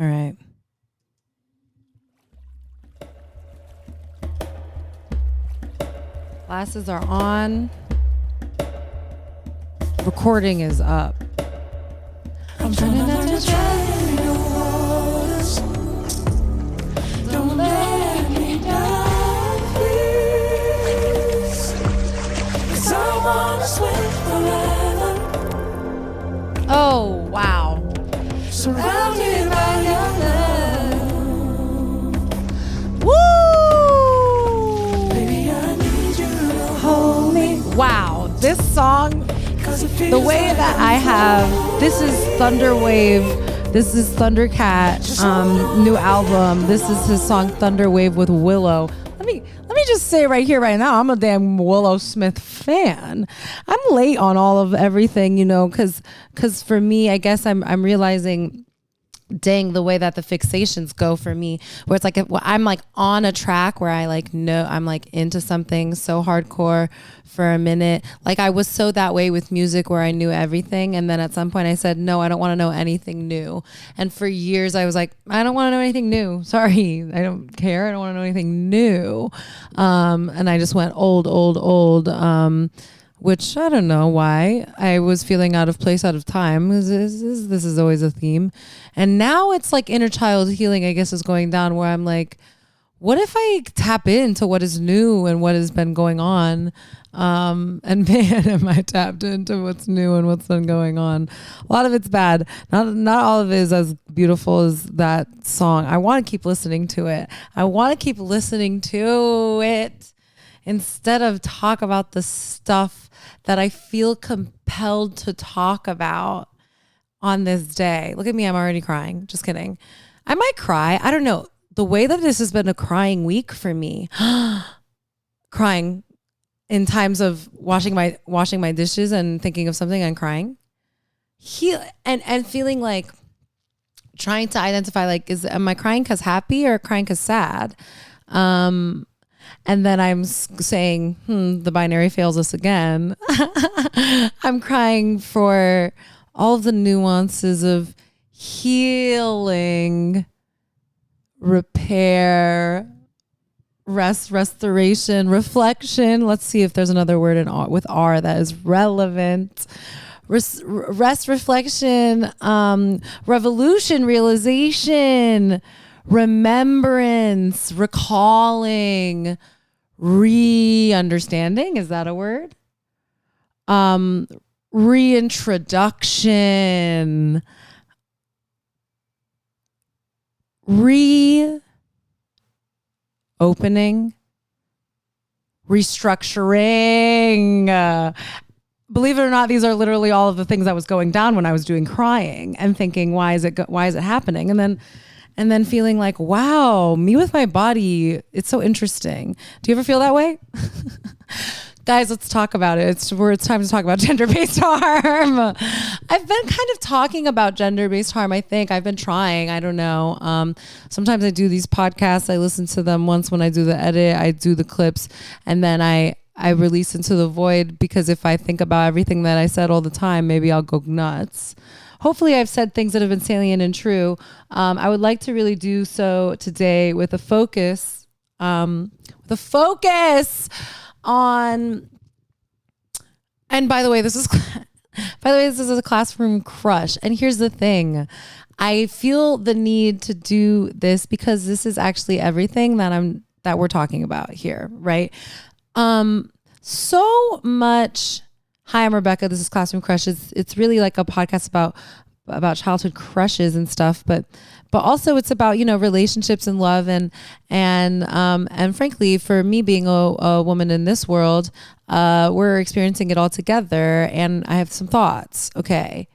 All right. Glasses are on. Recording is up. I'm trying not to drown your waters. Don't let me down, please. 'Cause I wanna swim forever. Oh, wow. Surrounded by your love. Woo! Baby, I need you to hold me. Wow, this song, the way that I have, this is Thunderwave, this is Thundercat, new album. This is his song Thunderwave with Willow. Let me just say right here, right now, I'm a damn Willow Smith fan. I'm late on all of everything, you know, because for me, I guess I'm realizing, dang, the way that the fixations go for me, where it's like I'm like on a track where I like know I'm like into something so hardcore for a minute. Like I was so that way with music where I knew everything, and then at some point I said, no, I don't want to know anything new. And for years I was like, I don't want to know anything new. Sorry, I don't care. I don't want to know anything new. And I just went old. Which I don't know why. I was feeling out of place, out of time. This is always a theme. And now it's like inner child healing, I guess, is going down, where I'm like, what if I tap into what is new and what has been going on? And man, am I tapped into what's new and what's been going on. A lot of it's bad. Not all of it is as beautiful as that song. I want to keep listening to it. Instead of talk about the stuff that I feel compelled to talk about on this day. Look at me, I'm already crying. Just kidding. I might cry. I don't know. The way that this has been a crying week for me, crying in times of washing my dishes and thinking of something and crying. And feeling like trying to identify, like, am I crying because happy or crying because sad? And then I'm saying, the binary fails us again. I'm crying for all of the nuances of healing, repair, restoration, reflection. Let's see if there's another word with R that is relevant. Rest, reflection, revolution, realization, remembrance, recalling, re-understanding. Is that a word? Reintroduction, reopening, restructuring. Believe it or not, these are literally all of the things that was going down when I was doing crying and thinking, why is it happening? And then feeling like, wow, me with my body, it's so interesting. Do you ever feel that way? Guys, let's talk about it. It's time to talk about gender-based harm. I've been kind of talking about gender-based harm, I think. I've been trying. I don't know. Sometimes I do these podcasts. I listen to them once when I do the edit. I do the clips. And then I release into the void, because if I think about everything that I said all the time, maybe I'll go nuts. Hopefully I've said things that have been salient and true. I would like to really do so today with a focus on, and by the way, this is a classroom crush. And here's the thing. I feel the need to do this because this is actually everything that we're talking about here, right? So much. Hi, I'm Rebecca. This is Classroom Crushes. It's really like a podcast about childhood crushes and stuff, but also it's about, relationships and love and frankly, for me being a woman in this world, we're experiencing it all together, and I have some thoughts. Okay,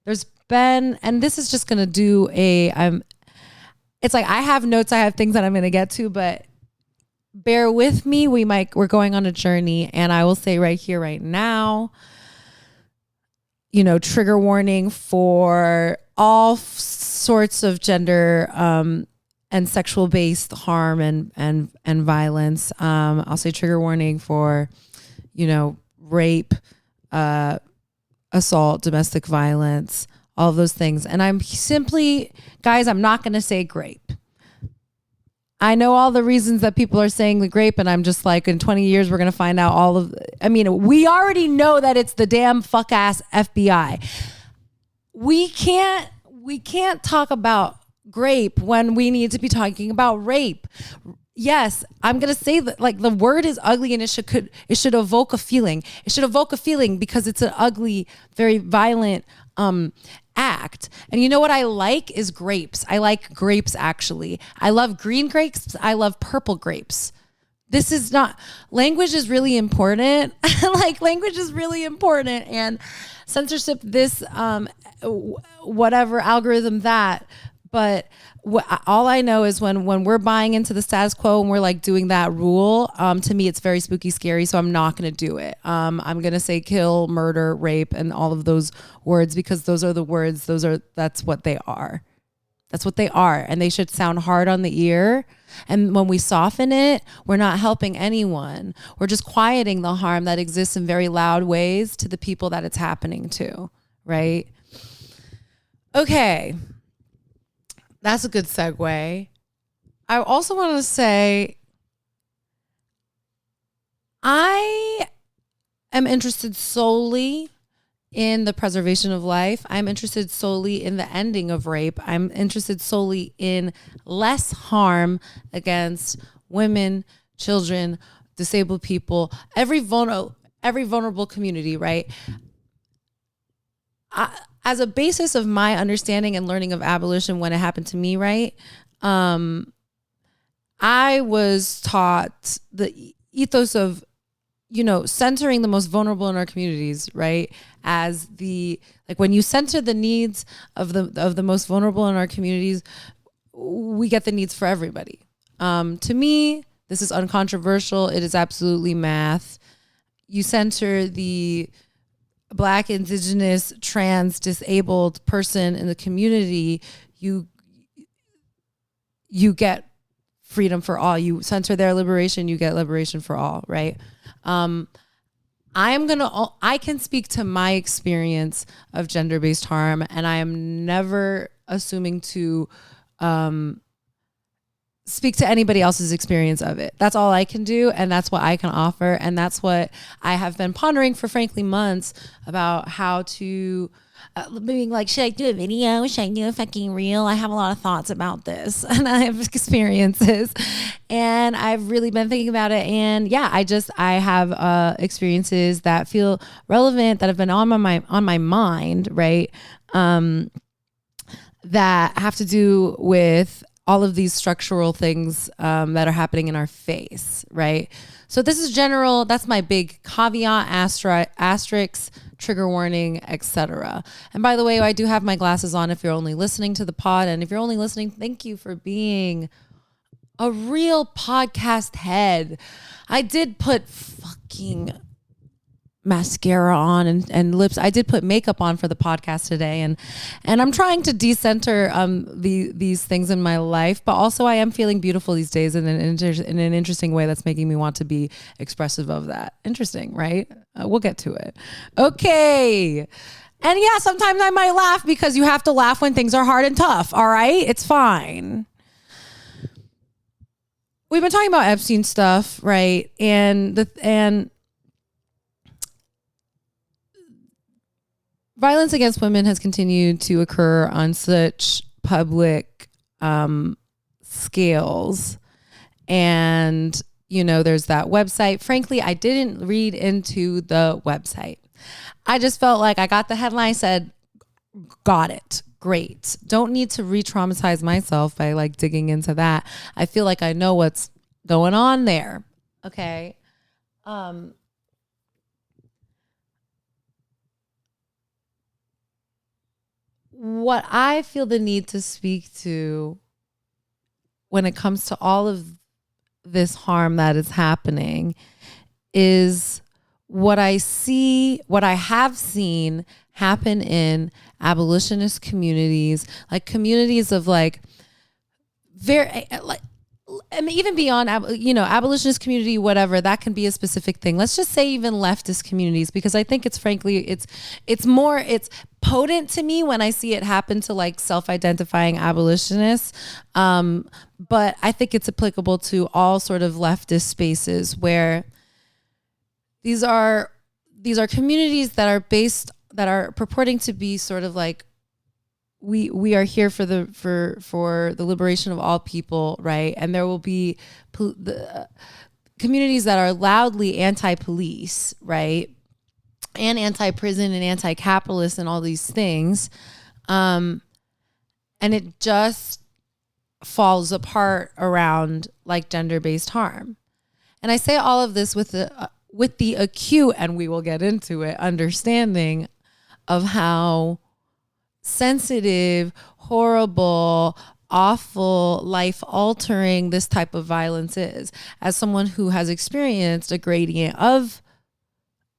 there's been, and this is just gonna do it's like I have notes, I have things that I'm gonna get to, but bear with me. We're going on a journey, and I will say right here, right now, trigger warning for all sorts of gender and sexual based harm and violence. I'll say trigger warning for, rape, assault, domestic violence, all of those things. And I'm simply, guys, I'm not going to say grape. I know all the reasons that people are saying the grape, and I'm just like, in 20 years, we're going to find out we already know that it's the damn fuck ass FBI. We can't talk about grape when we need to be talking about rape. Yes, I'm going to say that, like, the word is ugly, and it should evoke a feeling. It should evoke a feeling because it's an ugly, very violent act. And you know what I like is grapes. I like grapes, actually. I love green grapes. I love purple grapes. This is not, language is really important. Like, language is really important. And censorship, this, whatever algorithm that, but all I know is when we're buying into the status quo and we're like doing that rule, to me, it's very spooky, scary. So I'm not going to do it. I'm going to say kill, murder, rape, and all of those words, because those are the words. That's what they are. That's what they are. And they should sound hard on the ear. And when we soften it, we're not helping anyone. We're just quieting the harm that exists in very loud ways to the people that it's happening to. Right? Okay. That's a good segue. I also want to say I am interested solely in the preservation of life. I'm interested solely in the ending of rape. I'm interested solely in less harm against women, children, disabled people, every vulnerable community, right? As a basis of my understanding and learning of abolition when it happened to me, right? I was taught the ethos of, centering the most vulnerable in our communities, right? As when you center the needs of the most vulnerable in our communities, we get the needs for everybody. To me, this is uncontroversial. It is absolutely math. You center the Black, Indigenous, trans, disabled person in the community, you get freedom for all. You center their liberation, you get liberation for all, right? I can speak to my experience of gender-based harm, and I am never assuming to speak to anybody else's experience of it. That's all I can do, and that's what I can offer, and that's what I have been pondering for, frankly, months about how to being like, should I do a video? Should I do a fucking reel? I have a lot of thoughts about this, and I have experiences, and I've really been thinking about it. And yeah, I have experiences that feel relevant, that have been on my mind, right? That have to do with all of these structural things that are happening in our face, right? So this is general. That's my big caveat, asterisk, trigger warning, etc. And by the way, I do have my glasses on if you're only listening to the pod. And if you're only listening, thank you for being a real podcast head. I did put fucking mascara on and lips. I did put makeup on for the podcast today, and I'm trying to decenter these things in my life, but also I am feeling beautiful these days in an interesting way that's making me want to be expressive of that. Interesting, right? We'll get to it. Okay. And yeah, sometimes I might laugh because you have to laugh when things are hard and tough. All right, it's fine. We've been talking about Epstein stuff, right? And violence against women has continued to occur on such public scales. And, there's that website. Frankly, I didn't read into the website. I just felt like I got the headline, said, got it. Great. Don't need to re-traumatize myself by like digging into that. I feel like I know what's going on there. Okay. What I feel the need to speak to when it comes to all of this harm that is happening is what I have seen happen in abolitionist communities, like communities of like very, like and even beyond, abolitionist community, whatever, that can be a specific thing. Let's just say even leftist communities, because I think it's potent to me when I see it happen to like self-identifying abolitionists. But I think it's applicable to all sort of leftist spaces where these are communities that are purporting to be sort of like, we are here for the liberation of all people, right? And there will be communities that are loudly anti-police, right? And anti-prison and anti-capitalist and all these things. And it just falls apart around like gender-based harm. And I say all of this with the acute, and we will get into it, understanding of how sensitive, horrible, awful, life-altering this type of violence is. As someone who has experienced a gradient of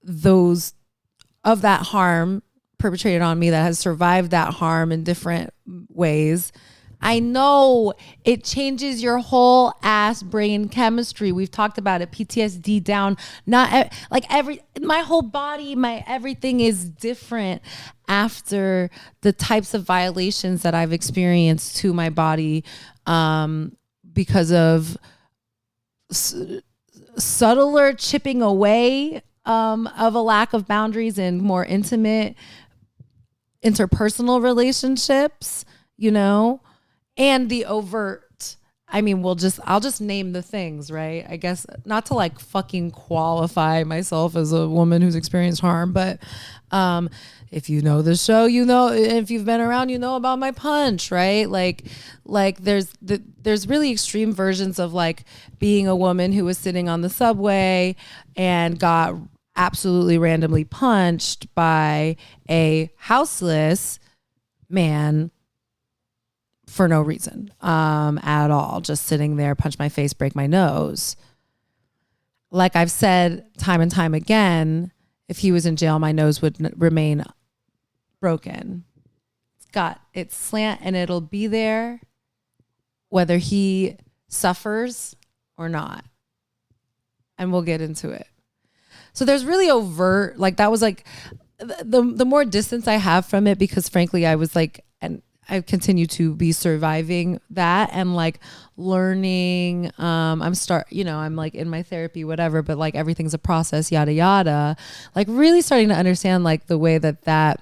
that harm perpetrated on me, that has survived that harm in different ways, I know it changes your whole ass brain chemistry. We've talked about it. PTSD down. My whole body, my everything is different after the types of violations that I've experienced to my body, because of subtler chipping away of a lack of boundaries in more intimate interpersonal relationships, and the overt. I mean, I'll just name the things, right? I guess not to like fucking qualify myself as a woman who's experienced harm, but if you know the show, if you've been around, about my punch, right? Like there's really extreme versions of like being a woman who was sitting on the subway and got absolutely randomly punched by a houseless man for no reason at all, just sitting there, punch my face, break my nose. Like I've said time and time again, if he was in jail, my nose would remain broken. It's slant and it'll be there whether he suffers or not. And we'll get into it. So there's really overt, like that was like the more distance I have from it, because frankly, I was like, and I continue to be surviving that and like learning. I'm like in my therapy, whatever, but like everything's a process, yada, yada. Like really starting to understand like the way that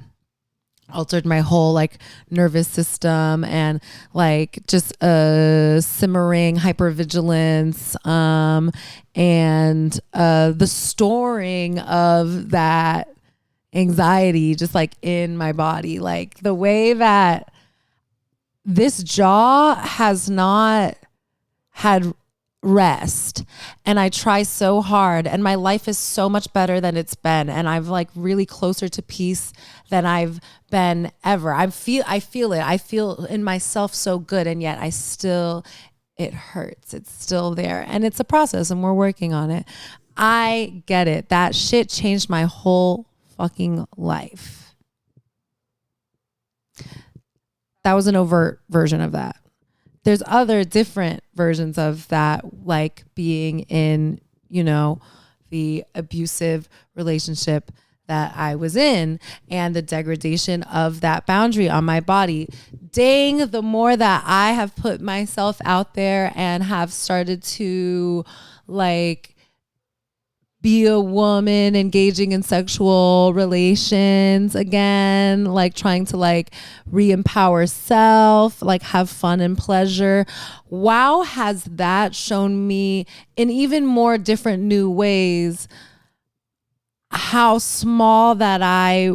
altered my whole like nervous system and like just simmering hypervigilance, and the storing of that anxiety just like in my body, like the way that this jaw has not had rest, and I try so hard, and my life is so much better than it's been, and I've like really closer to peace than I've been ever. I feel it. I feel in myself so good, and yet it hurts. It's still there, and it's a process, and we're working on it. I get it. That shit changed my whole fucking life. That was an overt version of that. There's other different versions of that, like being in, the abusive relationship that I was in and the degradation of that boundary on my body. Dang, the more that I have put myself out there and have started to like be a woman engaging in sexual relations again, like trying to like re-empower self, like have fun and pleasure. Wow, has that shown me in even more different new ways how small that I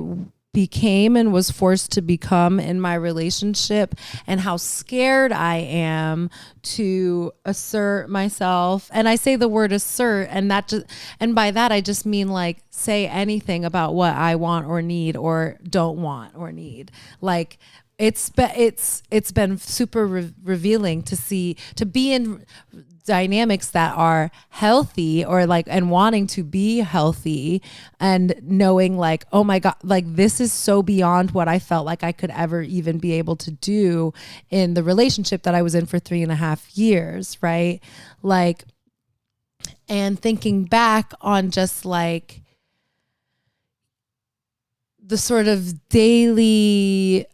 became and was forced to become in my relationship, and how scared I am to assert myself. And I say the word assert, and by that I just mean like say anything about what I want or need or don't want or need. Like it's been super revealing to be in dynamics that are healthy, or like, and wanting to be healthy, and knowing like, oh my God, like this is so beyond what I felt like I could ever even be able to do in the relationship that I was in for 3.5 years. Right. Like, and thinking back on just like the sort of daily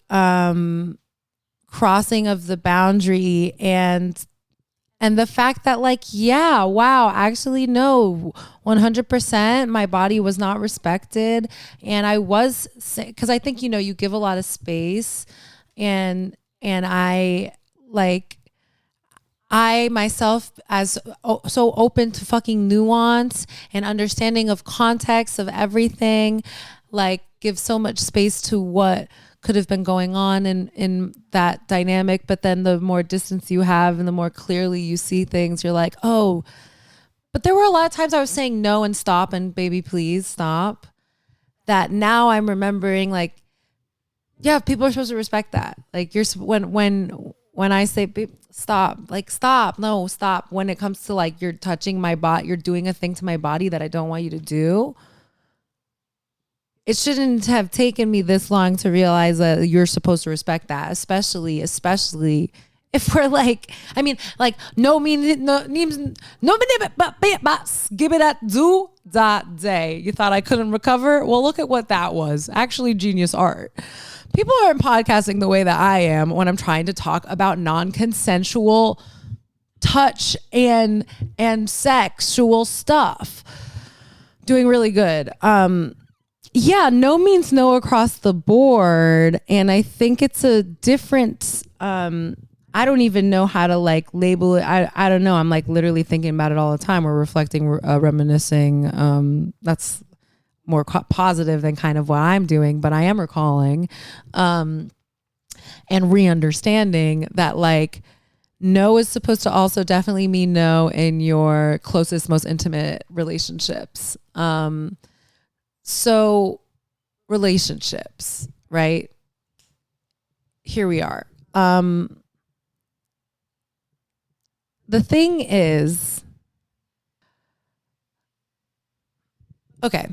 crossing of the boundary, and the fact that like, yeah, wow, actually no, 100% my body was not respected. And I was, because I think, you give a lot of space, and I like, I myself, as so open to fucking nuance and understanding of context of everything, like give so much space to what could have been going on in that dynamic. But then the more distance you have and the more clearly you see things, you're like, oh, but there were a lot of times I was saying no and stop and baby, please stop. That now I'm remembering, like, yeah, people are supposed to respect that. Like when I say stop, like stop, no, stop. When it comes to like, you're touching my body, you're doing a thing to my body that I don't want you to do. It shouldn't have taken me this long to realize that you're supposed to respect that, especially if we're like, I mean, like no means no means no but give it that do that day. You thought I couldn't recover? Well, look at what that was. Actually, genius art. People aren't podcasting the way that I am when I'm trying to talk about non-consensual touch and sexual stuff. Doing really good. Yeah, no means no across the board. And I think it's a different, I don't even know how to like label it. I don't know. I'm like literally thinking about it all the time. We're reflecting, reminiscing. That's more positive than kind of what I'm doing, but I am recalling, and re-understanding that like no is supposed to also definitely mean no in your closest, most intimate relationships. So relationships, right? Here we are. The thing is, okay,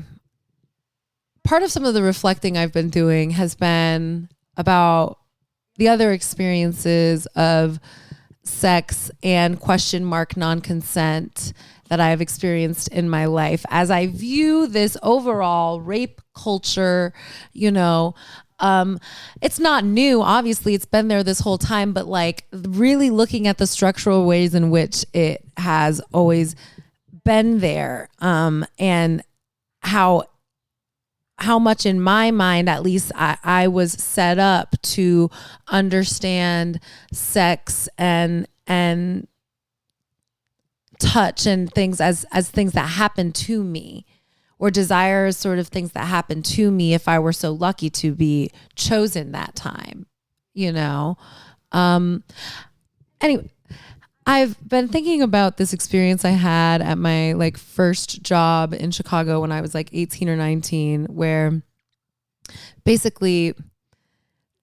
part of some of the reflecting I've been doing has been about the other experiences of sex and non-consent that I've experienced in my life, as I view this overall rape culture. It's not new. Obviously, it's been there this whole time, but like really looking at the structural ways in which it has always been there, and how much in my mind, at least I was set up to understand sex and touch and things as things that happen to me, or desires, sort of things that happen to me if I were so lucky to be chosen that time, Anyway, I've been thinking about this experience I had at my like first job in Chicago when I was like 18 or 19, where basically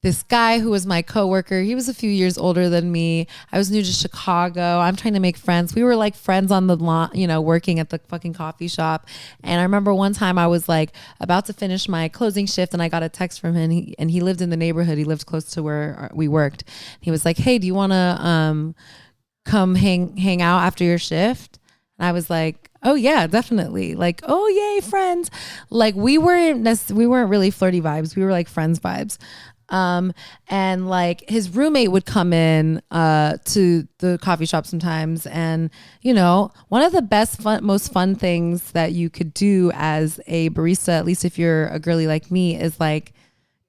this guy who was my coworker, he was a few years older than me. I was new to Chicago. I'm trying to make friends. We were like friends on the lawn, working at the fucking coffee shop. And I remember one time I was like about to finish my closing shift, and I got a text from him, and he lived in the neighborhood. He lived close to where we worked. He was like, hey, do you want to come hang out after your shift? And I was like, oh yeah, definitely. Like, oh yay, friends. Like we weren't really flirty vibes. We were like friends vibes. And like his roommate would come in to the coffee shop sometimes, and one of the most fun things that you could do as a barista, at least if you're a girly like me, is like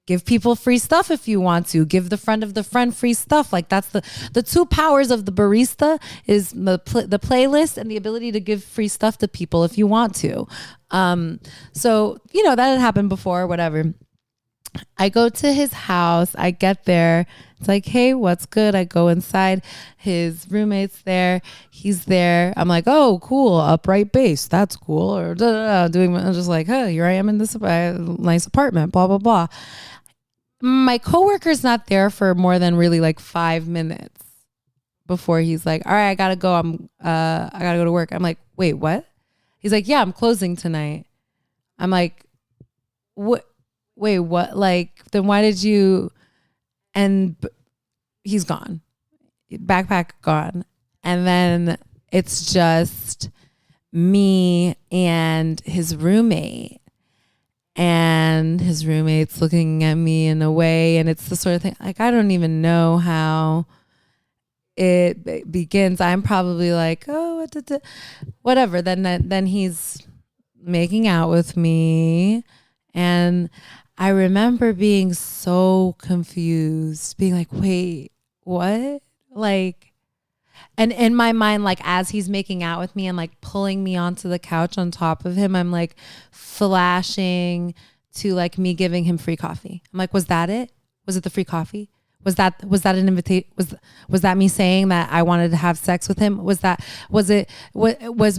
give people free stuff if you want to. Give the friend of the friend free stuff. Like that's the two powers of the barista, is the playlist and the ability to give free stuff to people if you want to. So that had happened before, whatever. I go to his house. I get there. It's like, hey, what's good? I go inside. His roommate's there. He's there. I'm like, oh, cool. Upright bass. That's cool. Or I'm just like, huh, here I am in this nice apartment, blah, blah, blah. my coworker's not there for more than really like 5 minutes before he's like, all right, I gotta go. I gotta go to work. I'm like, wait, what? He's like, yeah, I'm closing tonight. I'm like, what? Wait, what? Like, then why did you? And he's gone. Backpack gone. And then it's just me and his roommate. And his roommate's looking at me in a way, and it's the sort of thing, like, I don't even know how it begins. I'm probably like, oh, whatever. Then he's making out with me, and I remember being so confused, being like, wait, what? Like, and in my mind, like, as he's making out with me and like pulling me onto the couch on top of him, I'm like flashing to like me giving him free coffee. I'm like, was that it? Was it the free coffee? Was that an invitation? Was that me saying that I wanted to have sex with him? Was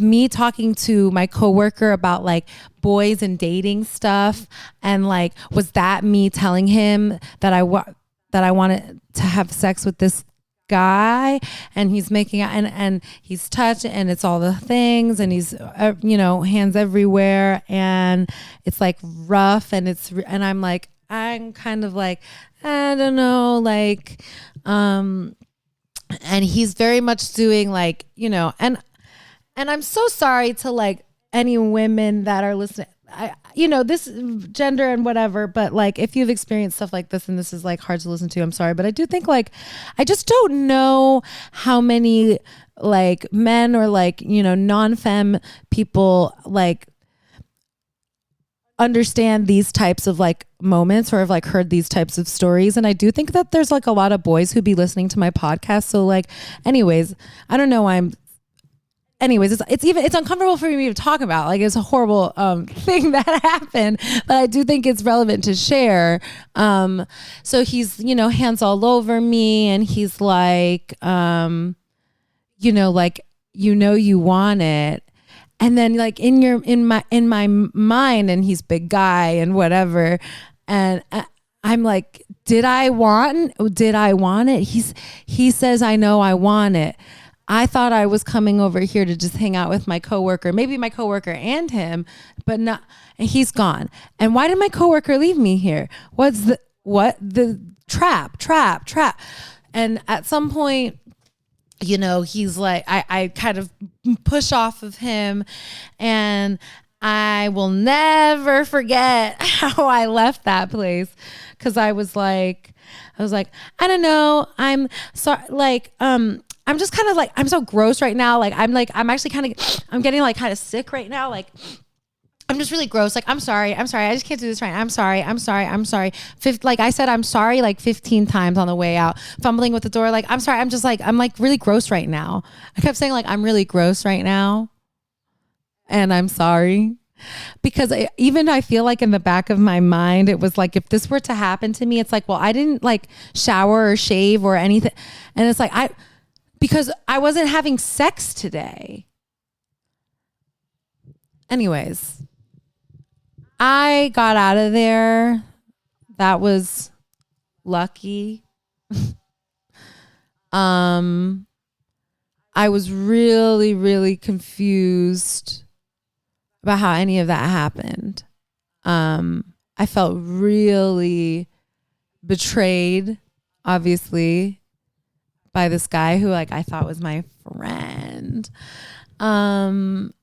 me talking to my coworker about like boys and dating stuff? And like, was that me telling him that I wanted to have sex with this guy? And he's making out, and he's touching, and it's all the things, and he's hands everywhere, and it's like rough, and I'm like, I'm kind of like, I don't know, like, and he's very much doing like, and I'm so sorry to like any women that are listening. This gender and whatever, but like, if you've experienced stuff like this and this is like hard to listen to, I'm sorry, but I do think like, I just don't know how many like men or like, non-femme people like understand these types of like moments or have like heard these types of stories. And I do think that there's like a lot of boys who'd be listening to my podcast. So like, anyways, I don't know why it's uncomfortable for me to talk about. Like, it's a horrible thing that happened, but I do think it's relevant to share. So he's, hands all over me, and he's like, like, you want it. And then like in my mind, and he's big guy and whatever. And I'm like, did I want it? He says, I know I want it. I thought I was coming over here to just hang out with my coworker, maybe my coworker and him, but not, and he's gone. And why did my coworker leave me here? The trap. And at some point, he's like, I kind of push off of him, and I will never forget how I left that place. Cause I was like, I don't know. I'm sorry. Like, I'm just kind of like, I'm so gross right now. Like, I'm getting like kind of sick right now. Like, I'm just really gross. Like, I'm sorry. I just can't do this right now. I'm sorry. Like I said, I'm sorry, like 15 times on the way out, fumbling with the door. Like, I'm sorry. I'm like really gross right now. I kept saying like, I'm really gross right now. And I'm sorry. Because I feel like in the back of my mind, it was like, if this were to happen to me, it's like, well, I didn't like shower or shave or anything. And it's like, because I wasn't having sex today. Anyways, I got out of there. That was lucky. I was really, really confused about how any of that happened. I felt really betrayed, obviously, by this guy who like I thought was my friend. And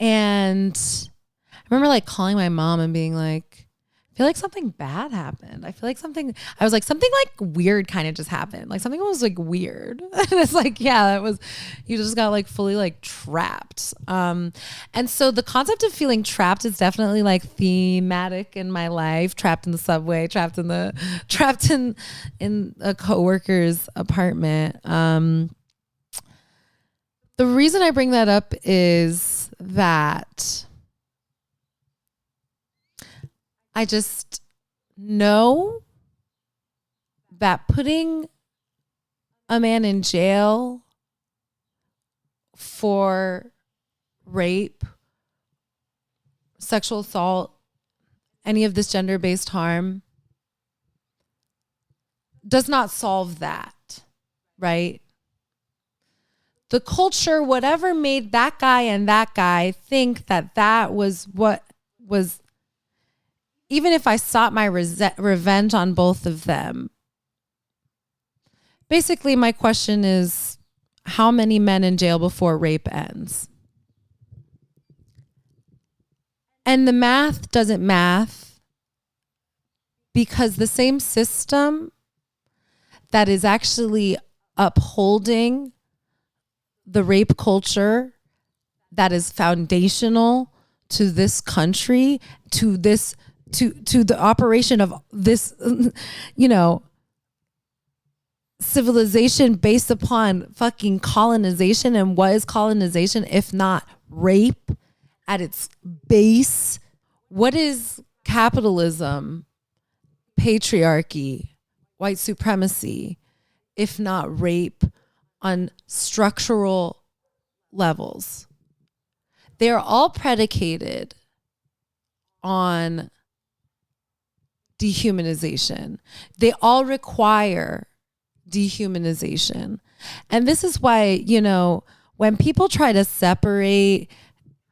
I remember like calling my mom and being like, I feel like something bad happened. I was like, something like weird kind of just happened. Like something was like weird. And it's like, yeah, you just got like fully like trapped. And so the concept of feeling trapped is definitely like thematic in my life. Trapped in the subway, trapped in a coworker's apartment. The reason I bring that up is that I just know that putting a man in jail for rape, sexual assault, any of this gender-based harm does not solve that, right? The culture, whatever made that guy and that guy think that that was what was, even if I sought my revenge on both of them. Basically, my question is, how many men in jail before rape ends? And the math doesn't math, because the same system that is actually upholding the rape culture that is foundational to this country, to this, to the operation of this, civilization based upon fucking colonization. And what is colonization if not rape at its base? What is capitalism, patriarchy, white supremacy, if not rape on structural levels? They're all predicated on dehumanization. They all require dehumanization. And this is why, when people try to separate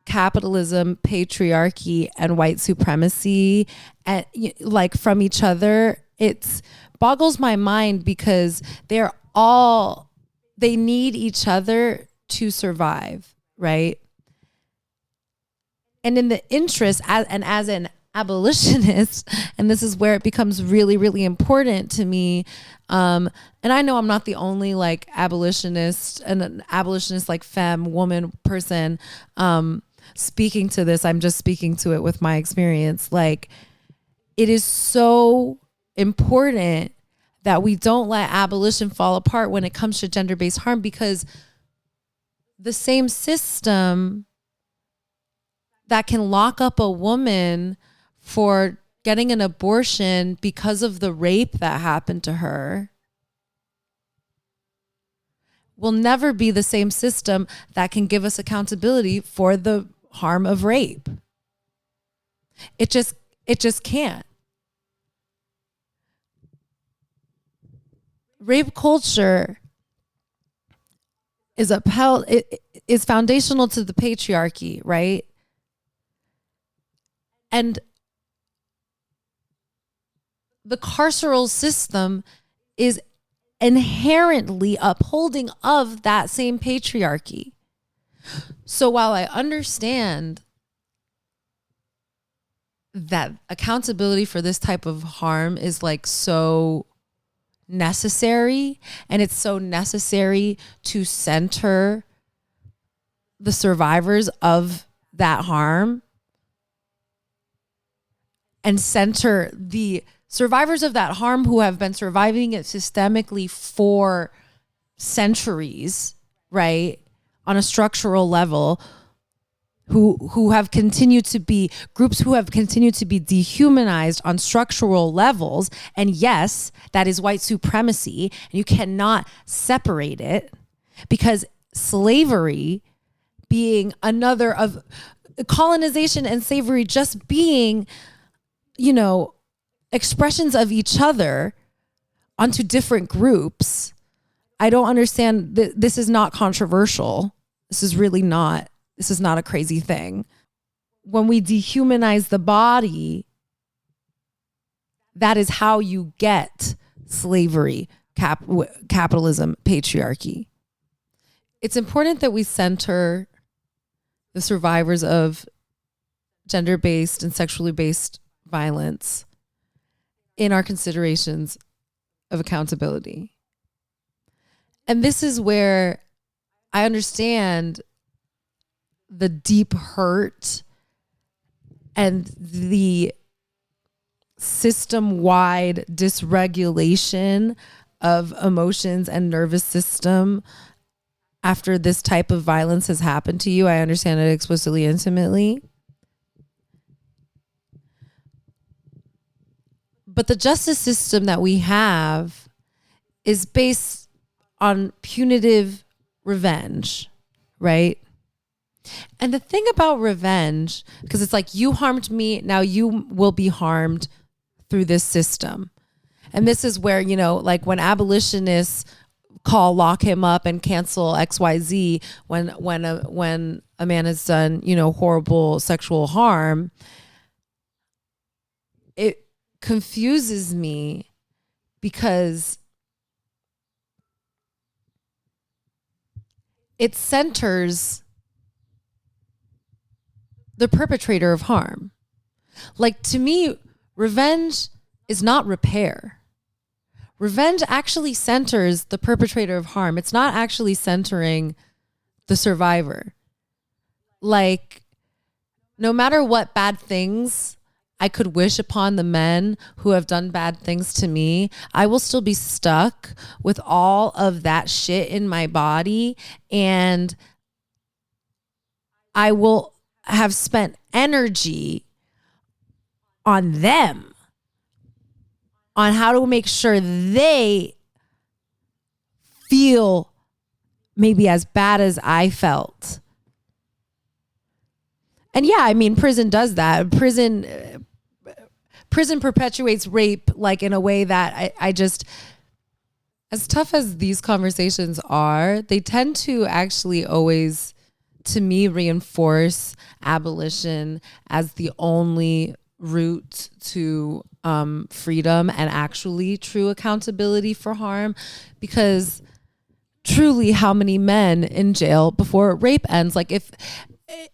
capitalism, patriarchy, and white supremacy from each other, it boggles my mind, because they need each other to survive, right? And in the interest, as an abolitionist, and this is where it becomes really, really important to me, and I know I'm not the only abolitionist, and an abolitionist femme woman person speaking to this. I'm just speaking to it with my experience. It is so important that we don't let abolition fall apart when it comes to gender-based harm, because the same system that can lock up a woman for getting an abortion because of the rape that happened to her will never be the same system that can give us accountability for the harm of rape. It just can't. Rape culture is upheld, it is foundational to the patriarchy, right? And the carceral system is inherently upholding of that same patriarchy. So while I understand that accountability for this type of harm is so necessary, and it's so necessary to center the survivors of that harm and center the survivors of that harm who have been surviving it systemically for centuries, right? On a structural level, who have continued to be groups who have continued to be dehumanized on structural levels. And yes, that is white supremacy, and you cannot separate it, because slavery being another of colonization, and slavery just being, expressions of each other onto different groups. I don't understand. This is not controversial. This is really not. This is not a crazy thing. When we dehumanize the body, that is how you get slavery, capitalism, patriarchy. It's important that we center the survivors of gender-based and sexually based violence in our considerations of accountability. And this is where I understand the deep hurt and the system-wide dysregulation of emotions and nervous system after this type of violence has happened to you. I understand it explicitly, intimately. But the justice system that we have is based on punitive revenge, right? And the thing about revenge, because it's you harmed me, now you will be harmed through this system. And this is where, like when abolitionists call lock him up and cancel XYZ when a man has done, horrible sexual harm, it confuses me because it centers the perpetrator of harm. Like, to me, revenge is not repair. Revenge actually centers the perpetrator of harm. It's not actually centering the survivor. Like, no matter what bad things I could wish upon the men who have done bad things to me, I will still be stuck with all of that shit in my body, and I will have spent energy on them, on how to make sure they feel maybe as bad as I felt. And yeah, I mean, prison does that. Prison perpetuates rape, like, in a way that I just, as tough as these conversations are, they tend to actually always, to me, reinforce abolition as the only route to freedom and actually true accountability for harm. Because truly, how many men in jail before rape ends? Like,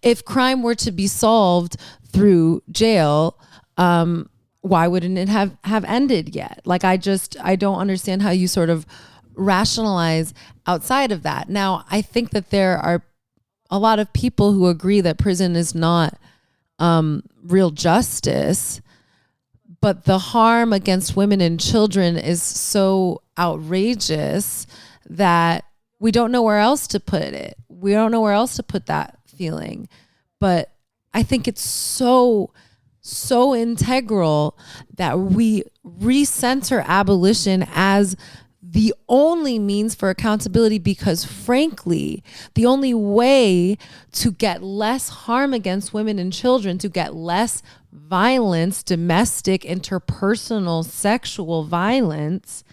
if crime were to be solved through jail, why wouldn't it have ended yet? Like, I don't understand how you sort of rationalize outside of that. Now, I think that there are a lot of people who agree that prison is not real justice, but the harm against women and children is so outrageous that we don't know where else to put it. We don't know where else to put that feeling. But I think it's so integral that we recenter abolition as the only means for accountability, because frankly, the only way to get less harm against women and children, to get less violence, domestic, interpersonal, sexual violence,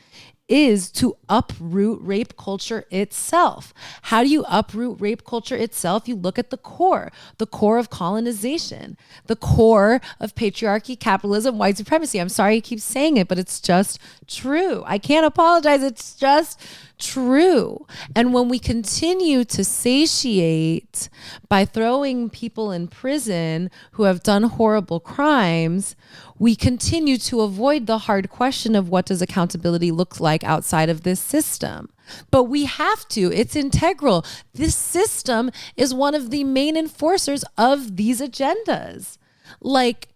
is to uproot rape culture itself. How do you uproot rape culture itself? You look at the core of colonization, the core of patriarchy, capitalism, white supremacy. I'm sorry I keep saying it, but it's just true. I can't apologize. It's just true. And when we continue to satiate by throwing people in prison who have done horrible crimes, we continue to avoid the hard question of what does accountability look like outside of this system. But we have to. It's integral. This system is one of the main enforcers of these agendas. Like,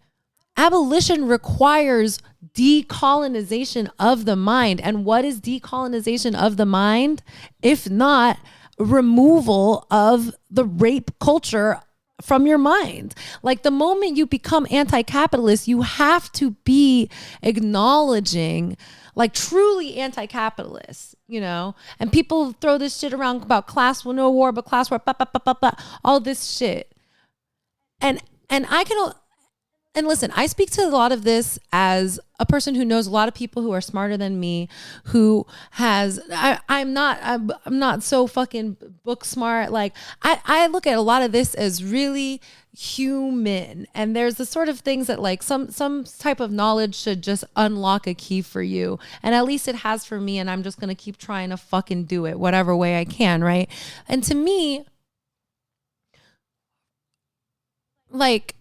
abolition requires decolonization of the mind. And what is decolonization of the mind, if not removal of the rape culture from your mind? Like, the moment you become anti-capitalist, you have to be acknowledging, like, truly anti-capitalist, and people throw this shit around about class no war, but class war, blah, blah, blah, blah, blah, all this shit. And listen, I speak to a lot of this as a person who knows a lot of people who are smarter than me, who has, I'm not so fucking book smart. Like, I look at a lot of this as really human. And there's the sort of things that, like, some type of knowledge should just unlock a key for you. And at least it has for me. And I'm just going to keep trying to fucking do it whatever way I can. Right. And to me, like,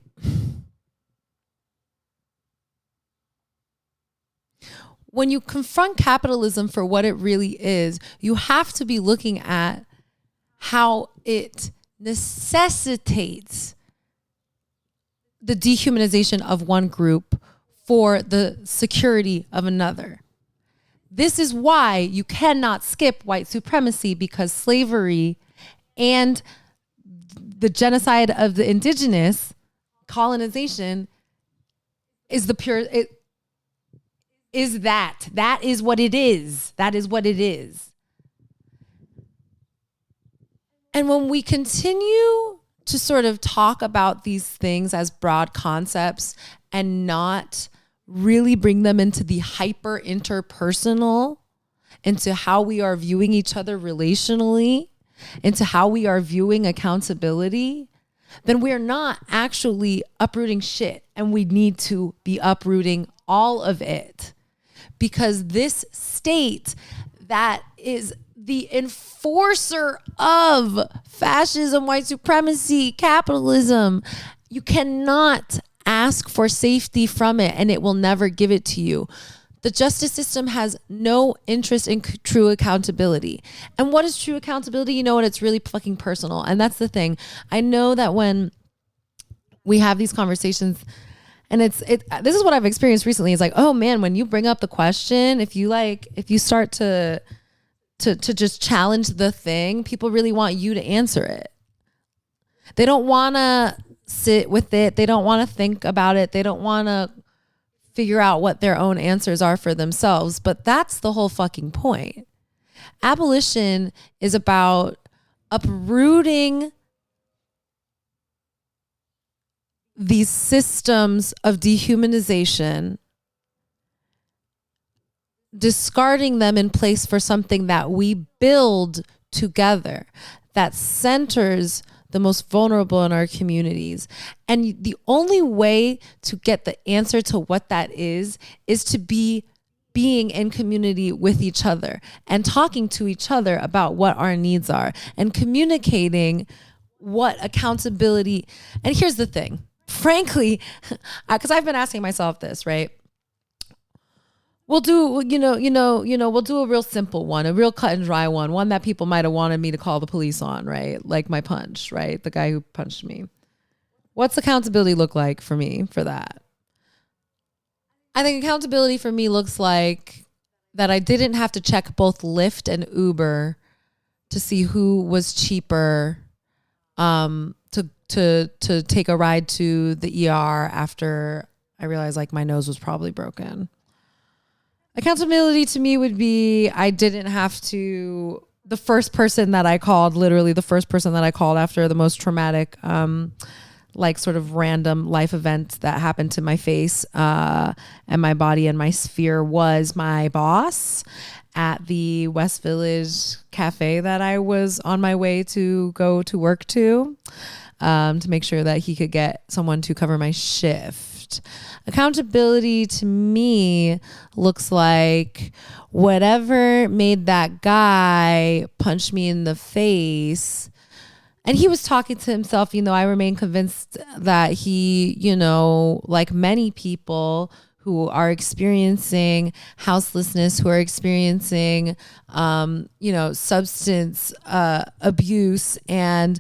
when you confront capitalism for what it really is, you have to be looking at how it necessitates the dehumanization of one group for the security of another. This is why you cannot skip white supremacy, because slavery and the genocide of the indigenous, colonization, is the pure... That is what it is. That is what it is. And when we continue to sort of talk about these things as broad concepts and not really bring them into the hyper interpersonal, into how we are viewing each other relationally, into how we are viewing accountability, then we are not actually uprooting shit. And we need to be uprooting all of it, because this state that is the enforcer of fascism, white supremacy, capitalism, you cannot ask for safety from it, and it will never give it to you. The justice system has no interest in true accountability. And what is true accountability? You know what? It's really fucking personal. And that's the thing. I know that when we have these conversations, and this is what I've experienced recently. It's like, oh man, when you bring up the question, if you start to just challenge the thing, people really want you to answer it. They don't want to sit with it. They don't want to think about it. They don't want to figure out what their own answers are for themselves. But that's the whole fucking point. Abolition is about uprooting these systems of dehumanization, discarding them in place for something that we build together, that centers the most vulnerable in our communities. And the only way to get the answer to what that is to be being in community with each other and talking to each other about what our needs are and communicating what accountability. And here's the thing, frankly, because I've been asking myself this, right? We'll do, we'll do a real simple one, a real cut and dry one that people might have wanted me to call the police on, right? Like my punch, right? The guy who punched me. What's accountability look like for me for that? I think accountability for me looks like that I didn't have to check both Lyft and Uber to see who was cheaper to take a ride to the ER after I realized like my nose was probably broken. Accountability to me would be I didn't have to, the first person that I called, literally the first person that I called after the most traumatic, like sort of random life event that happened to my face and my body and my sphere was my boss at the West Village cafe that I was on my way to go to work to make sure that he could get someone to cover my shift. Accountability to me looks like whatever made that guy punch me in the face. And he was talking to himself, I remain convinced that he, like many people who are experiencing houselessness, who are experiencing, substance abuse and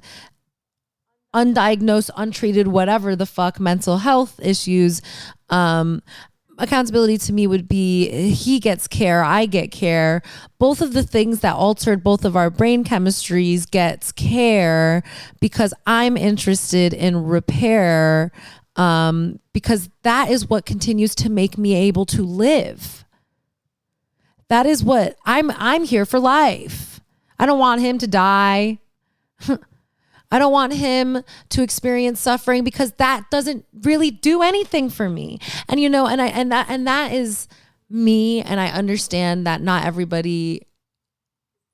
undiagnosed, untreated, whatever the fuck, mental health issues. Accountability to me would be he gets care, I get care. Both of the things that altered both of our brain chemistries gets care because I'm interested in repair, because that is what continues to make me able to live. That is what I'm here for life. I don't want him to die. I don't want him to experience suffering because that doesn't really do anything for me. And that is me, and I understand that not everybody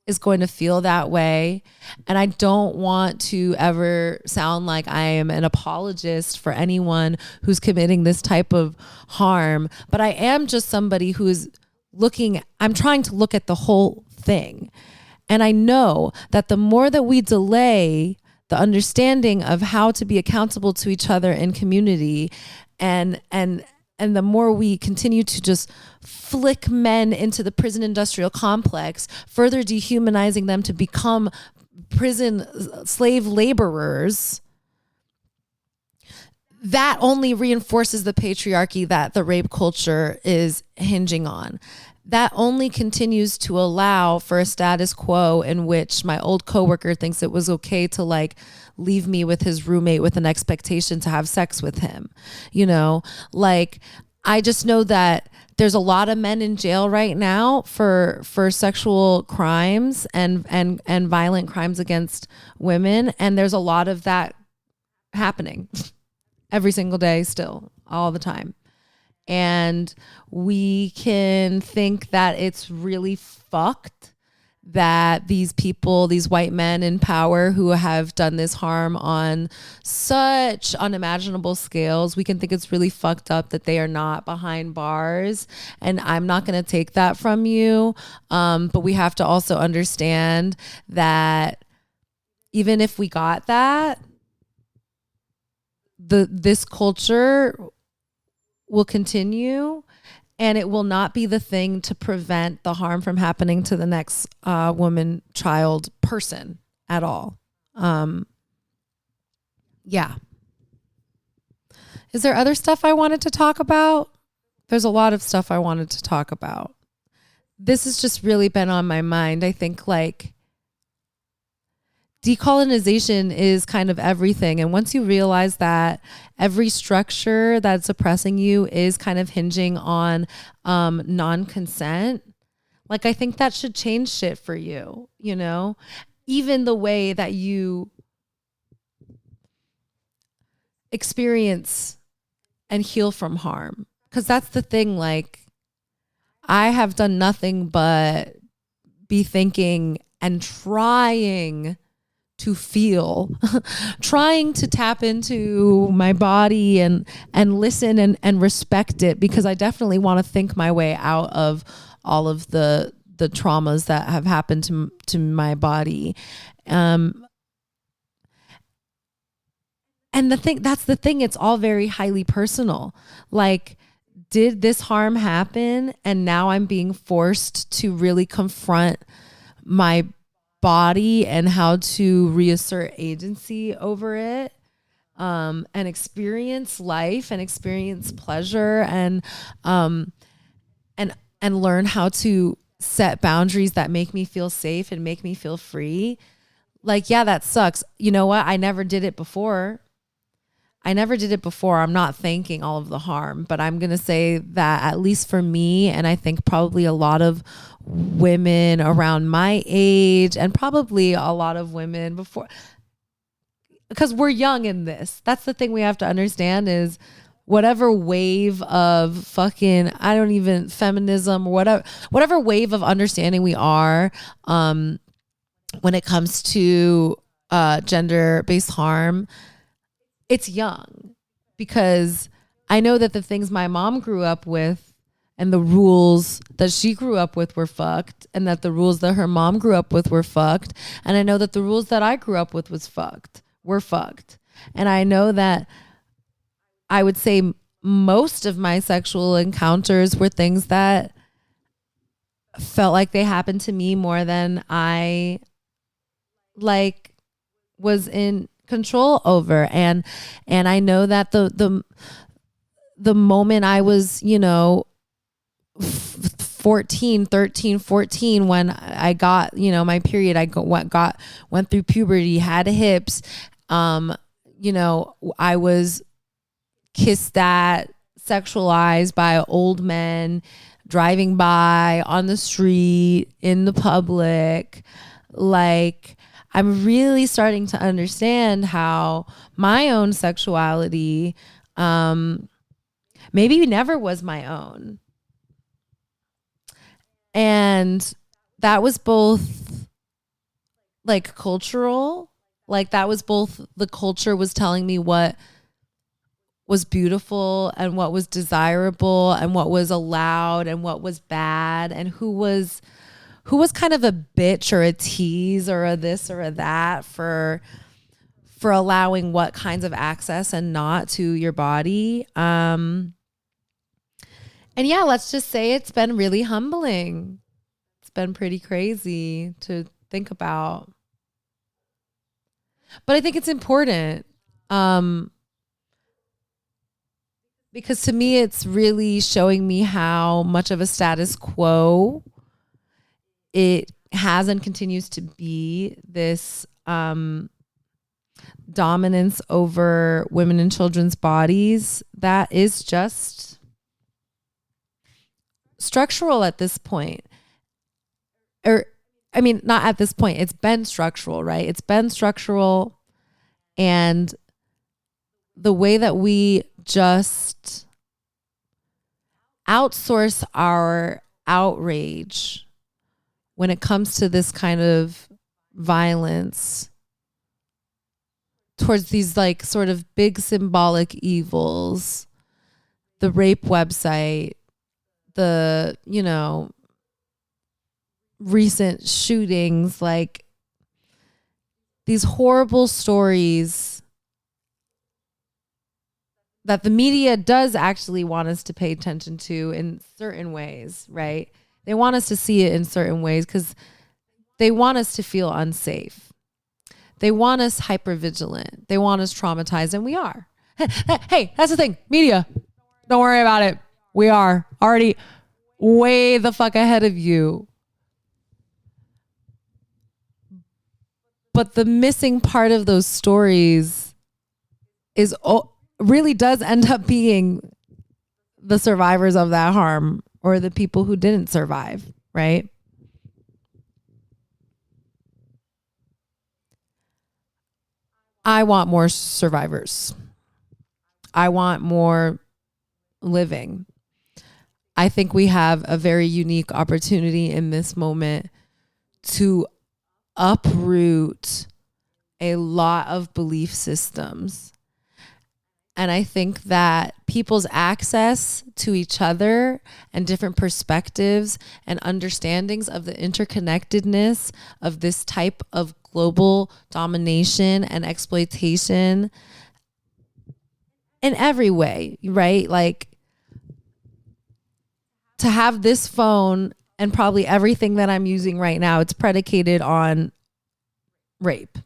is going to feel that way. And I don't want to ever sound like I am an apologist for anyone who's committing this type of harm, but I am just somebody who is I'm trying to look at the whole thing. And I know that the more that we delay the understanding of how to be accountable to each other in community, and the more we continue to just flick men into the prison industrial complex, further dehumanizing them to become prison slave laborers, that only reinforces the patriarchy that the rape culture is hinging on. That only continues to allow for a status quo in which my old coworker thinks it was okay to like leave me with his roommate with an expectation to have sex with him. I just know that there's a lot of men in jail right now for sexual crimes and violent crimes against women. And there's a lot of that happening every single day still, all the time. And we can think that it's really fucked that these people, these white men in power who have done this harm on such unimaginable scales, we can think it's really fucked up that they are not behind bars. And I'm not going to take that from you. But we have to also understand that even if we got that, this culture will continue, and it will not be the thing to prevent the harm from happening to the next woman, child, person at all. Yeah. Is there other stuff I wanted to talk about? There's a lot of stuff I wanted to talk about. This has just really been on my mind. I think like decolonization is kind of everything. And once you realize that every structure that's oppressing you is kind of hinging on non-consent, like I think that should change shit for you, you know? Even the way that you experience and heal from harm. Because that's the thing, like I have done nothing but be thinking and trying to feel, trying to tap into my body and listen and respect it, because I definitely want to think my way out of all of the traumas that have happened to my body. And that's the thing, it's all very highly personal. Like, did this harm happen and now I'm being forced to really confront my body and how to reassert agency over it, and experience life and experience pleasure and learn how to set boundaries that make me feel safe and make me feel free. Like, yeah, that sucks. You know what? I never did it before. I'm not thanking all of the harm, but I'm going to say that at least for me, and I think probably a lot of women around my age and probably a lot of women before, because we're young in this. That's the thing we have to understand is whatever wave of fucking, feminism or whatever wave of understanding we are, when it comes to gender-based harm, it's young, because I know that the things my mom grew up with and the rules that she grew up with were fucked, and that the rules that her mom grew up with were fucked. And I know that the rules that I grew up with were fucked. And I know that I would say most of my sexual encounters were things that felt like they happened to me more than I like was in control over. And I know that the moment I was, 13, 14, when I got, my period, went through puberty, had hips, I was kissed at, sexualized by old men driving by on the street, in the public. Like, I'm really starting to understand how my own sexuality maybe never was my own. And that was both like cultural, like that was both the culture was telling me what was beautiful and what was desirable and what was allowed and what was bad, and who was kind of a bitch or a tease or a this or a that for allowing what kinds of access and not to your body. And yeah, let's just say it's been really humbling. It's been pretty crazy to think about. But I think it's important. Because to me, it's really showing me how much of a status quo it has and continues to be, this dominance over women and children's bodies that is just structural at this point. Or, I mean, not at this point. It's been structural, right? It's been structural. And the way that we just outsource our outrage when it comes to this kind of violence towards these like sort of big symbolic evils, the rape website, the, you know, recent shootings, like these horrible stories that the media does actually want us to pay attention to in certain ways, right? They want us to see it in certain ways because they want us to feel unsafe. They want us hypervigilant. They want us traumatized, and we are. Hey, that's the thing. Media, don't worry about it. We are already way the fuck ahead of you. But the missing part of those stories is really does end up being the survivors of that harm or the people who didn't survive, right? I want more survivors. I want more living. I think we have a very unique opportunity in this moment to uproot a lot of belief systems. And I think that people's access to each other and different perspectives and understandings of the interconnectedness of this type of global domination and exploitation in every way, right? Like to have this phone and probably everything that I'm using right now, it's predicated on rape,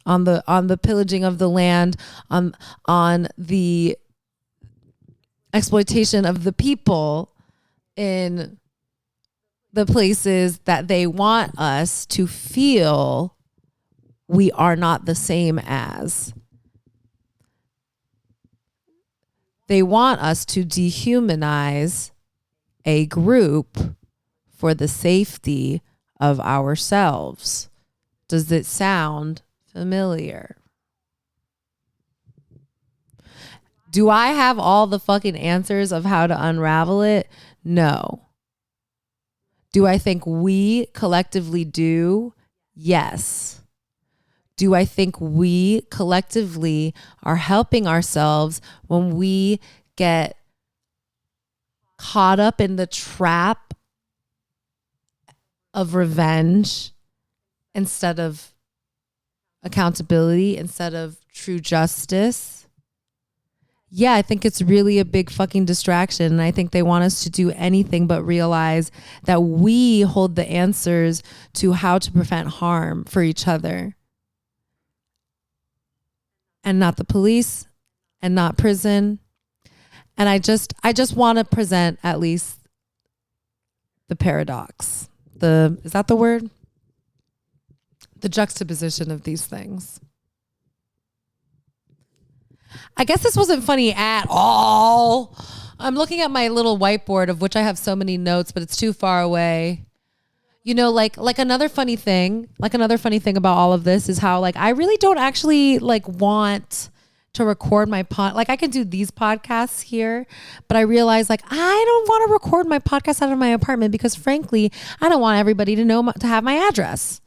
on the pillaging of the land, on the exploitation of the people in the places that they want us to feel we are not the same as. They want us to dehumanize a group for the safety of ourselves. Does it sound familiar? Do I have all the fucking answers of how to unravel it? No. Do I think we collectively do? Yes. Do I think we collectively are helping ourselves when we get caught up in the trap of revenge instead of accountability, instead of true justice? Yeah, I think it's really a big fucking distraction. And I think they want us to do anything but realize that we hold the answers to how to prevent harm for each other. And not the police and not prison. And I just want to present at least the paradox. Is that the word? The juxtaposition of these things. I guess this wasn't funny at all. I'm looking at my little whiteboard of which I have so many notes, but it's too far away. You know, like another funny thing about all of this is how like I really don't actually like want to record my like I can do these podcasts here, but I realize like I don't want to record my podcast out of my apartment because frankly, I don't want everybody to know to have my address.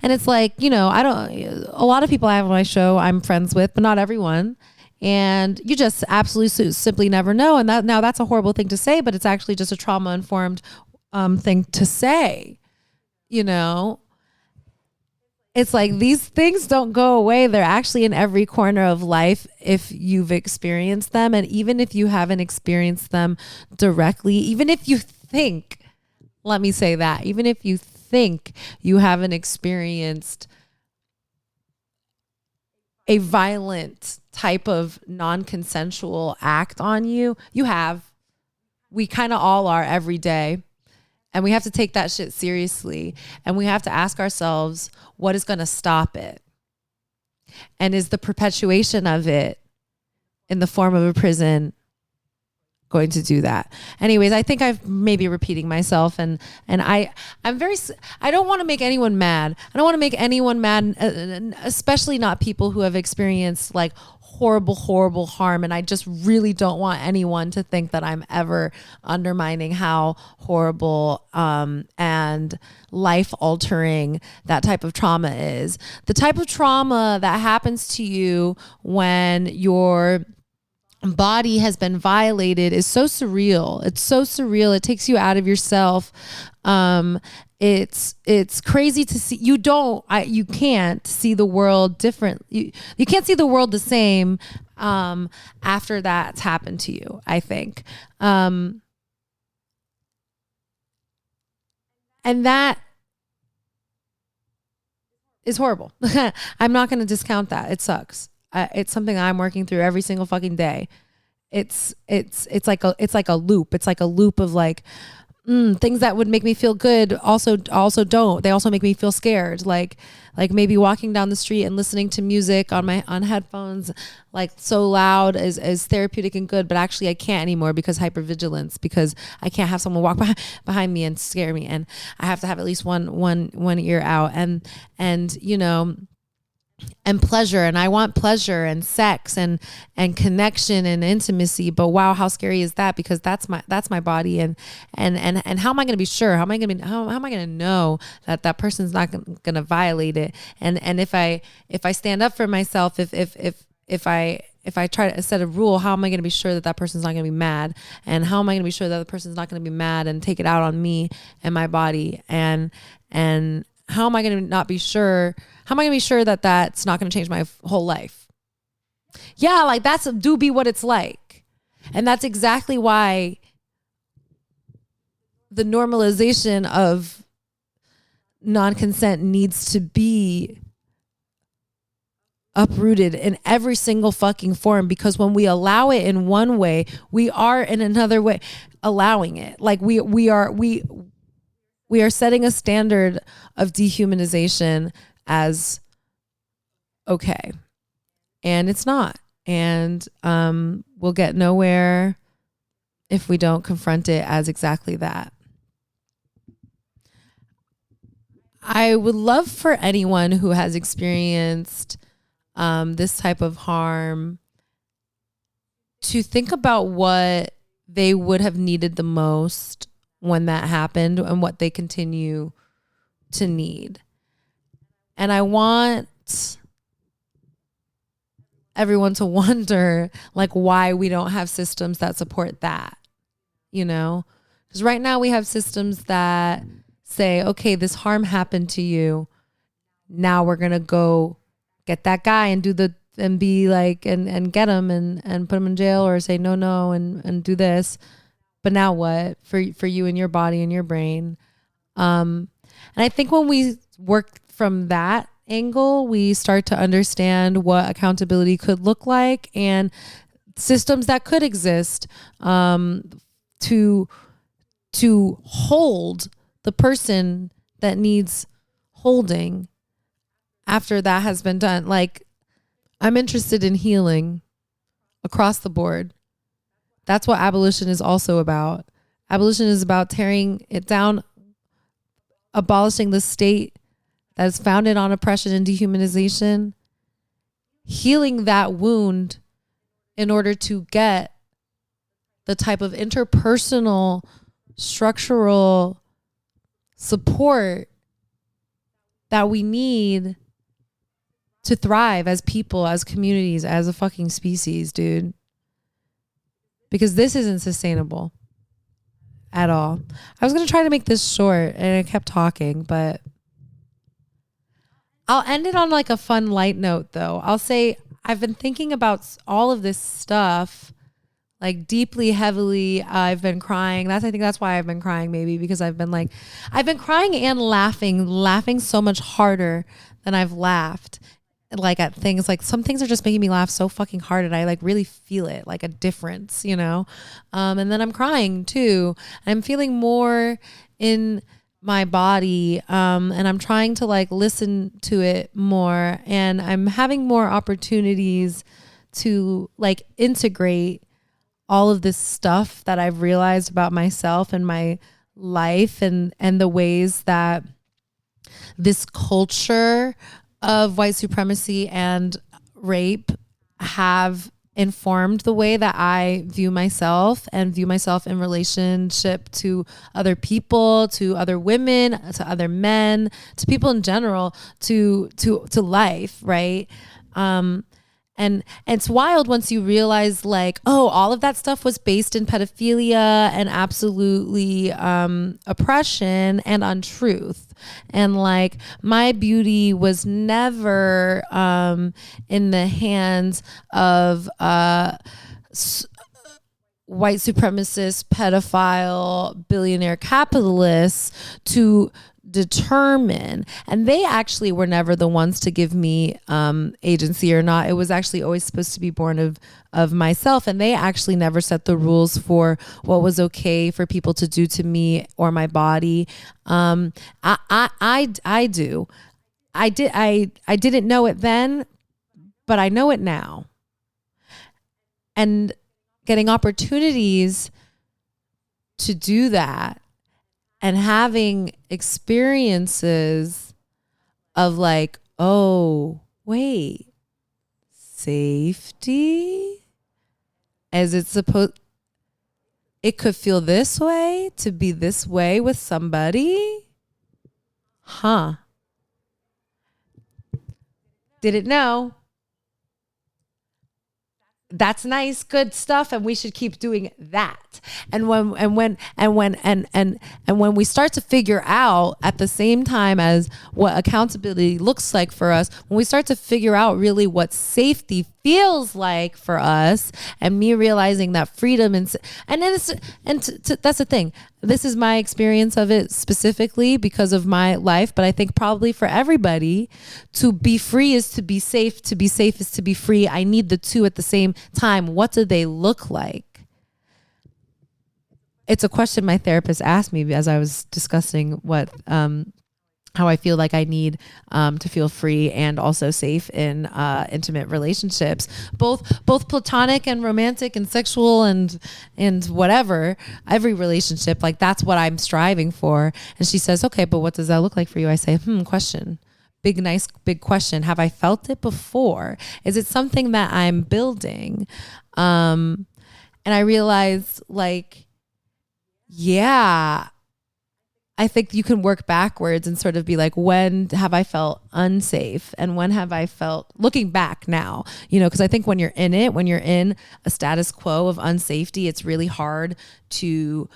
And it's like, you know, a lot of people I have on my show I'm friends with, but not everyone. And you just absolutely simply never know. And that's a horrible thing to say, but it's actually just a trauma informed thing to say. You know, it's like these things don't go away. They're actually in every corner of life if you've experienced them. And even if you haven't experienced them directly, even if you think, let me say that, even if you think you haven't experienced a violent type of non-consensual act on you, you have. We kind of all are every day. And we have to take that shit seriously. And we have to ask ourselves, what is going to stop it? And is the perpetuation of it in the form of a prison going to do that. Anyways, I think I've maybe repeating myself, and I don't want to make anyone mad. I don't want to make anyone mad, especially not people who have experienced like horrible harm. And I just really don't want anyone to think that I'm ever undermining how horrible and life altering that type of trauma is. The type of trauma that happens to you when your body has been violated is so surreal. It's so surreal. It takes you out of yourself. It's crazy to see. You can't see the world different. You can't see the world the same after that's happened to you, I think. And that is horrible. I'm not going to discount that. It sucks. It's something I'm working through every single fucking day. It's like a loop. It's like a loop of like things that would make me feel good also don't. They also make me feel scared. Like maybe walking down the street and listening to music on headphones, like so loud is therapeutic and good, but actually I can't anymore because hypervigilance, because I can't have someone walk behind me and scare me, and I have to have at least one ear out, and you know, and pleasure, and I want pleasure and sex and connection and intimacy. But wow, how scary is that? Because that's my body, and how am I going to be sure? How am I going to know that person's not going to violate it? And if I stand up for myself, if I try to set a rule, how am I going to be sure that person's not going to be mad? And how am I going to be sure that the person's not going to be mad and take it out on me and my body? And how am I going to not be sure? How am I going to be sure that that's not going to change my whole life? Yeah, like do be what it's like. And that's exactly why the normalization of non-consent needs to be uprooted in every single fucking form, because when we allow it in one way, we are in another way allowing it. Like we are setting a standard of dehumanization as okay, and it's not, and we'll get nowhere if we don't confront it as exactly that. I would love for anyone who has experienced this type of harm to think about what they would have needed the most when that happened and what they continue to need. And I want everyone to wonder like why we don't have systems that support that, you know? Because right now we have systems that say, okay, this harm happened to you. Now we're going to go get that guy and be like, and get him and put him in jail, or say no and do this. But now what for you and your body and your brain? And I think when we work from that angle, we start to understand what accountability could look like and systems that could exist to hold the person that needs holding after that has been done. Like, I'm interested in healing across the board. That's what abolition is also about. Abolition is about tearing it down, abolishing the state that is founded on oppression and dehumanization, healing that wound in order to get the type of interpersonal, structural support that we need to thrive as people, as communities, as a fucking species, dude. Because this isn't sustainable at all. I was going to try to make this short and I kept talking, but I'll end it on like a fun light note though. I'll say I've been thinking about all of this stuff like deeply, heavily. I've been crying. I think that's why I've been crying, maybe because I've been crying and laughing so much harder than I've laughed. Like at things, like some things are just making me laugh so fucking hard, and I like really feel it, like a difference, you know? And then I'm crying too. I'm feeling more in my body, and I'm trying to like listen to it more, and I'm having more opportunities to like integrate all of this stuff that I've realized about myself and my life and the ways that this culture of white supremacy and rape have informed the way that I view myself and view myself in relationship to other people, to other women, to other men, to people in general, to life, right? And it's wild once you realize like, oh, all of that stuff was based in pedophilia and absolutely oppression and untruth. And like my beauty was never in the hands of white supremacist, pedophile, billionaire capitalists to determine. And they actually were never the ones to give me agency or not. It was actually always supposed to be born of myself. And they actually never set the rules for what was okay for people to do to me or my body. I do. I didn't know it then, but I know it now. And getting opportunities to do that and having experiences of like, oh, wait, safety? As it's supposed, it could feel this way to be this way with somebody? Huh. Didn't know. That's nice, good stuff, and we should keep doing that. And when we start to figure out at the same time as what accountability looks like for us, when we start to figure out really what safety feels like for us, and me realizing that freedom that's the thing. This is my experience of it specifically because of my life, but I think probably for everybody, to be free is to be safe is to be free. I need the two at the same time. What do they look like? It's a question my therapist asked me as I was discussing what how I feel like I need to feel free and also safe in intimate relationships, both platonic and romantic and sexual and whatever, every relationship. Like that's what I'm striving for. And she says, okay, but what does that look like for you? I say, question. Big question. Have I felt it before? Is it something that I'm building? And I realized like, yeah, I think you can work backwards and sort of be like, when have I felt unsafe? And when have I felt, looking back now, because I think when you're in a status quo of unsafety, it's really hard to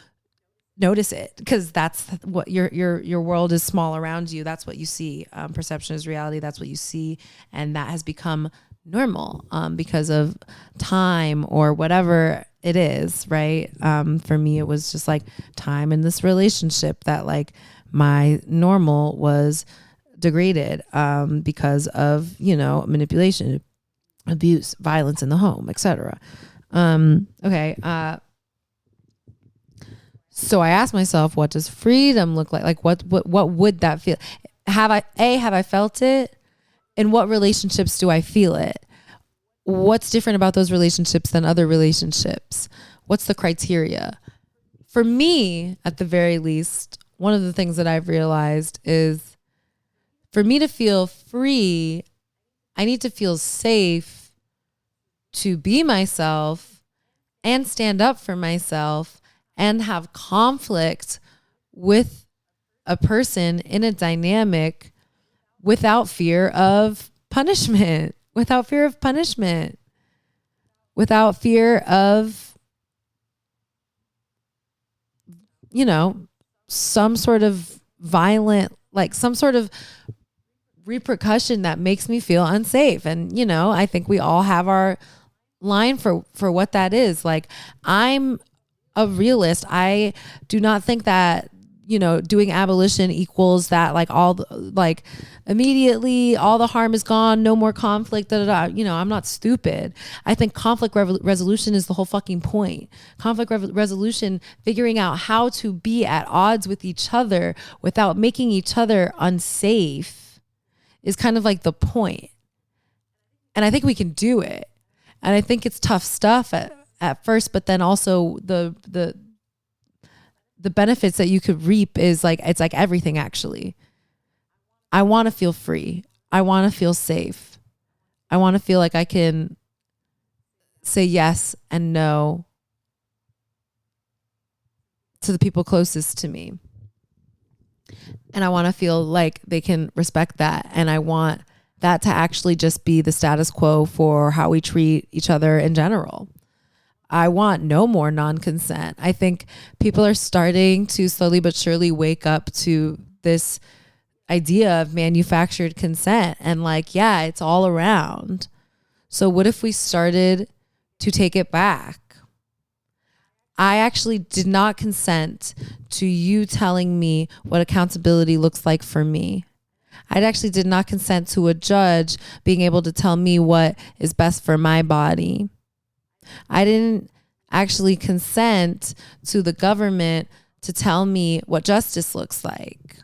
notice it because that's what your world is small around you. That's what you see. Perception is reality. That's what you see. And that has become normal because of time or whatever it is, right? For me, it was just like time in this relationship that like my normal was degraded because of, manipulation, abuse, violence in the home, etc. Okay. So I asked myself, what does freedom look like? Like what would that feel? Have I felt it? In what relationships do I feel it? What's different about those relationships than other relationships? What's the criteria? For me, at the very least, one of the things that I've realized is for me to feel free, I need to feel safe to be myself and stand up for myself and have conflict with a person in a dynamic without fear of punishment, without fear of some sort of violent, like some sort of repercussion that makes me feel unsafe. And, I think we all have our line for what that is. Like, I'm a realist. I do not think that, doing abolition equals that, like immediately all the harm is gone, no more conflict, I'm not stupid. I think conflict resolution is the whole fucking point. Conflict resolution, figuring out how to be at odds with each other without making each other unsafe is kind of like the point. And I think we can do it. And I think it's tough stuff at first, but then also the benefits that you could reap is like, it's like everything actually. I want to feel free. I want to feel safe. I want to feel like I can say yes and no to the people closest to me. And I want to feel like they can respect that. And I want that to actually just be the status quo for how we treat each other in general. I want no more non-consent. I think people are starting to slowly but surely wake up to this idea of manufactured consent and like, yeah, it's all around. So what if we started to take it back? I actually did not consent to you telling me what accountability looks like for me. I actually did not consent to a judge being able to tell me what is best for my body. I didn't actually consent to the government to tell me what justice looks like,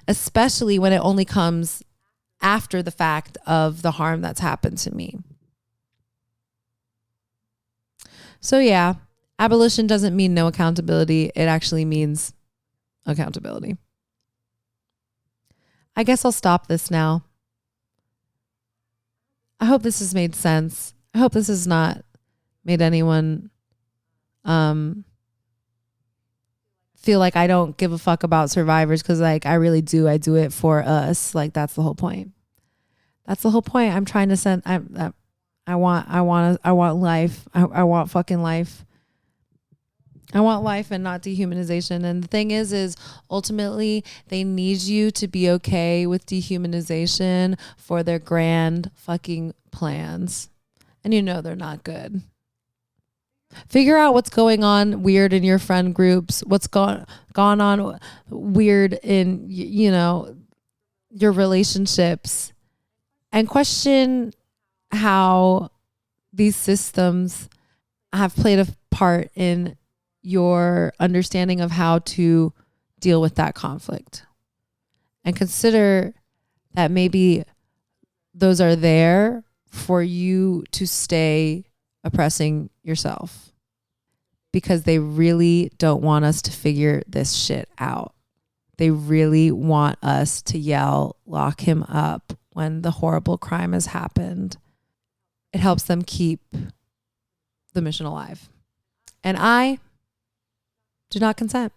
especially when it only comes after the fact of the harm that's happened to me. So yeah, abolition doesn't mean no accountability. It actually means accountability. I guess I'll stop this now. I hope this has made sense. I hope this has not made anyone feel like I don't give a fuck about survivors, because like I really do. I do it for us. Like that's the whole point. That's the whole point. I'm trying to send. I want life. I want fucking life. I want life and not dehumanization. And the thing is ultimately they need you to be okay with dehumanization for their grand fucking plans. And you know they're not good. Figure out what's going on weird in your friend groups, what's gone on weird in, you know, your relationships, and question how these systems have played a part in your understanding of how to deal with that conflict. And consider that maybe those are there for you to stay oppressing yourself, because they really don't want us to figure this shit out. They really want us to yell, lock him up when the horrible crime has happened. It helps them keep the mission alive. And I do not consent.